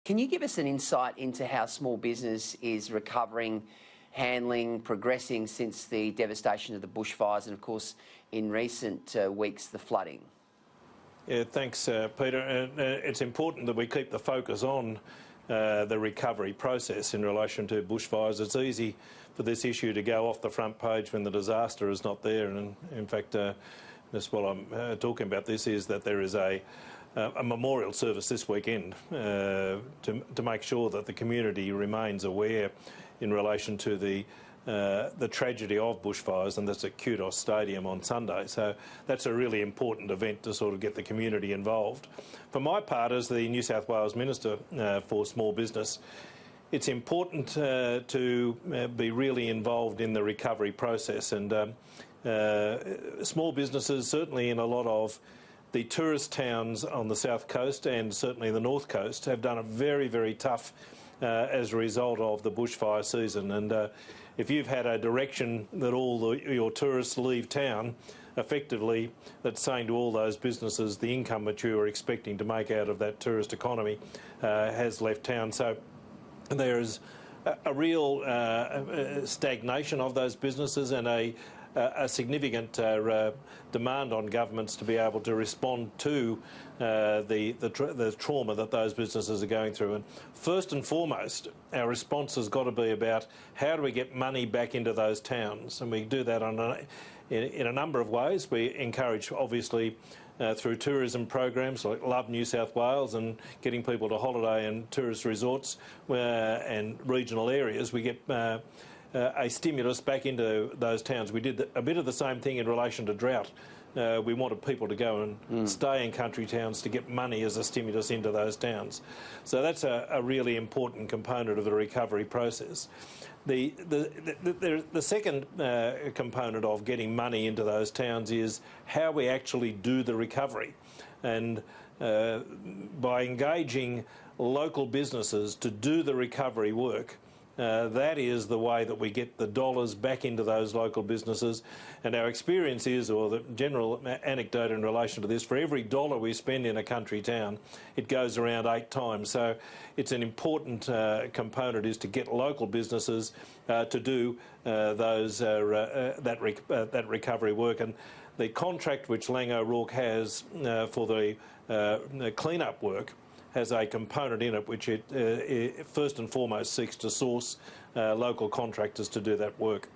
Can you give us an insight into how small business is recovering, handling, progressing since the devastation of the bushfires and, of course, in recent weeks, the flooding? Yeah, thanks, Peter. It's important that we keep the focus on the recovery process in relation to bushfires. It's easy for this issue to go off the front page when the disaster is not there. And in fact, that's what I'm talking about. This is that there is a memorial service this weekend to make sure that the community remains aware in relation to the tragedy of bushfires, and that's at Tudehope Stadium on Sunday. So that's a really important event to sort of get the community involved. For my part, as the New South Wales Minister for Small Business, it's important to be really involved in the recovery process, and small businesses, certainly in a lot of the tourist towns on the south coast and certainly the north coast, have done it very, very tough as a result of the bushfire season. And if you've had a direction that all your tourists leave town, effectively that's saying to all those businesses the income that you were expecting to make out of that tourist economy has left town. So there is a real stagnation of those businesses and a significant demand on governments to be able to respond to the trauma that those businesses are going through. And first and foremost, our response has got to be about how do we get money back into those towns, and we do that in a number of ways. We encourage, obviously, through tourism programs like Love New South Wales and getting people to holiday and tourist resorts and regional areas. We get a stimulus back into those towns. We did a bit of the same thing in relation to drought. We wanted people to go and stay in country towns to get money as a stimulus into those towns. So that's a really important component of the recovery process. The second component of getting money into those towns is how we actually do the recovery. And by engaging local businesses to do the recovery work, that is the way that we get the dollars back into those local businesses. And our experience is, or the general anecdote in relation to this, for every dollar we spend in a country town, it goes around 8 times. So it's an important component is to get local businesses to do that recovery work. And the contract which Lang O'Rourke has for the clean-up work has a component in it which it first and foremost seeks to source local contractors to do that work.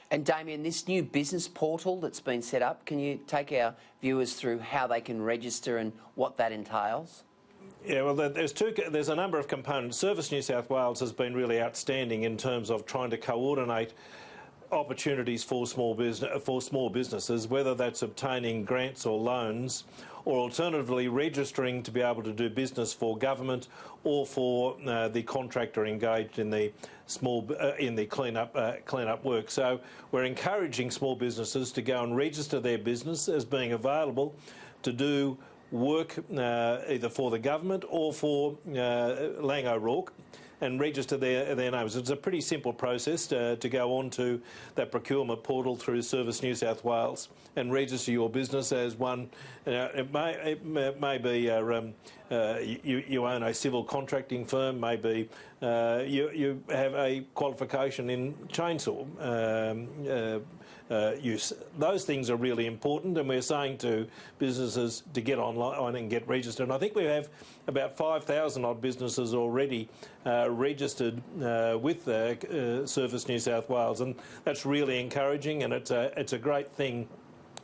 And Damien, this new business portal that's been set up, can you take our viewers through how they can register and what that entails? Yeah, well, there's a number of components. Service New South Wales has been really outstanding in terms of trying to coordinate opportunities for small businesses, whether that's obtaining grants or loans, or alternatively registering to be able to do business for government or for the contractor engaged in the clean-up work. So we're encouraging small businesses to go and register their business as being available to do work either for the government or for Lang O'Rourke, and register their names. It's a pretty simple process to go on to that procurement portal through Service New South Wales and register your business as one. It may be you own a civil contracting firm, maybe you have a qualification in chainsaw use. Those things are really important, and we're saying to businesses to get online and get registered. And I think we have about 5,000 odd businesses already registered with Service New South Wales, and that's really encouraging, and it's a great thing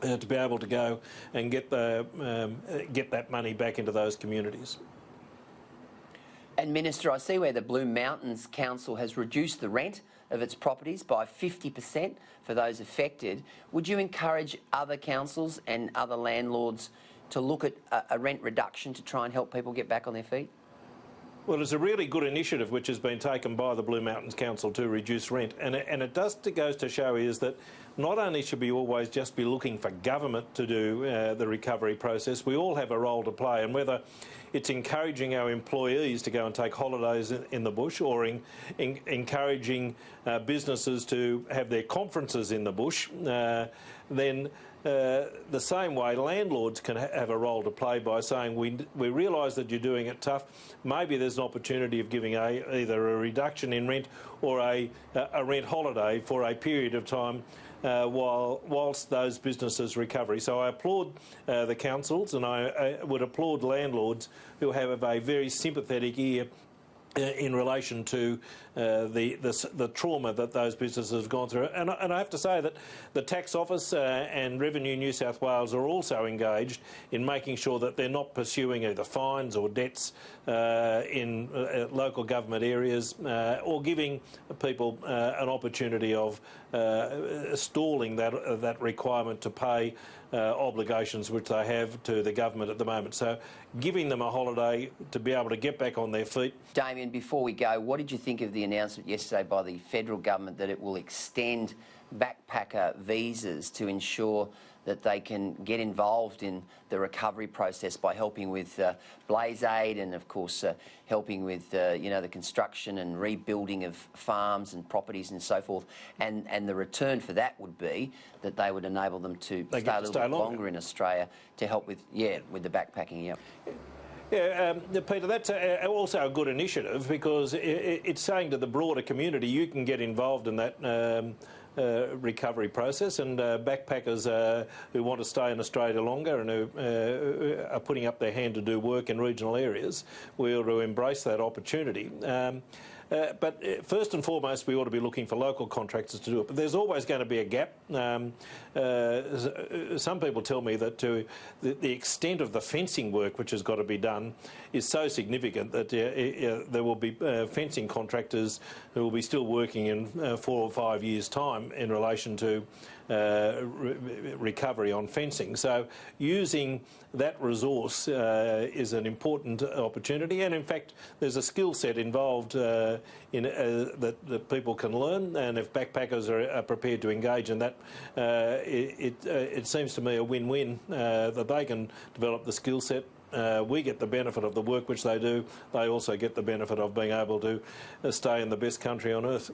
to be able to go and get that money back into those communities. And Minister, I see where the Blue Mountains Council has reduced the rent of its properties by 50% for those affected. Would you encourage other councils and other landlords to look at a rent reduction to try and help people get back on their feet? Well, it's a really good initiative which has been taken by the Blue Mountains Council to reduce rent, and it goes to show is that not only should we always just be looking for government to do the recovery process, we all have a role to play, and whether it's encouraging our employees to go and take holidays in the bush, or encouraging businesses to have their conferences in the bush, then the same way, landlords can have a role to play by saying, we realise that you're doing it tough. Maybe there's an opportunity of giving either a reduction in rent or a rent holiday for a period of time whilst those businesses recover. So I applaud the councils, and I would applaud landlords who have a very sympathetic ear in relation to the trauma that those businesses have gone through. And I have to say that the Tax Office and Revenue New South Wales are also engaged in making sure that they're not pursuing either fines or debts in local government areas or giving people an opportunity of stalling that requirement to pay obligations which they have to the government at the moment. So giving them a holiday to be able to get back on their feet. Damien, before we go, what did you think of the announcement yesterday by the federal government that it will extend backpacker visas to ensure that they can get involved in the recovery process by helping with blaze aid and, of course, helping with the construction and rebuilding of farms and properties and so forth, and the return for that would be that they would enable them to stay a little bit longer in Australia to help with the backpacking. Yep. Yeah, Peter, that's also a good initiative, because it's saying to the broader community, you can get involved in that recovery process, and backpackers who want to stay in Australia longer and who are putting up their hand to do work in regional areas, we ought to embrace that opportunity. But first and foremost, we ought to be looking for local contractors to do it. But there's always going to be a gap. Some people tell me that the extent of the fencing work which has got to be done is so significant that there will be fencing contractors who will be still working in 4 or 5 years' time in relation to recovery on fencing. So using that resource is an important opportunity, and in fact there's a skill set involved that people can learn, and if backpackers are prepared to engage in that, it seems to me a win-win that they can develop the skill set. We get the benefit of the work which they do. They also get the benefit of being able to stay in the best country on earth.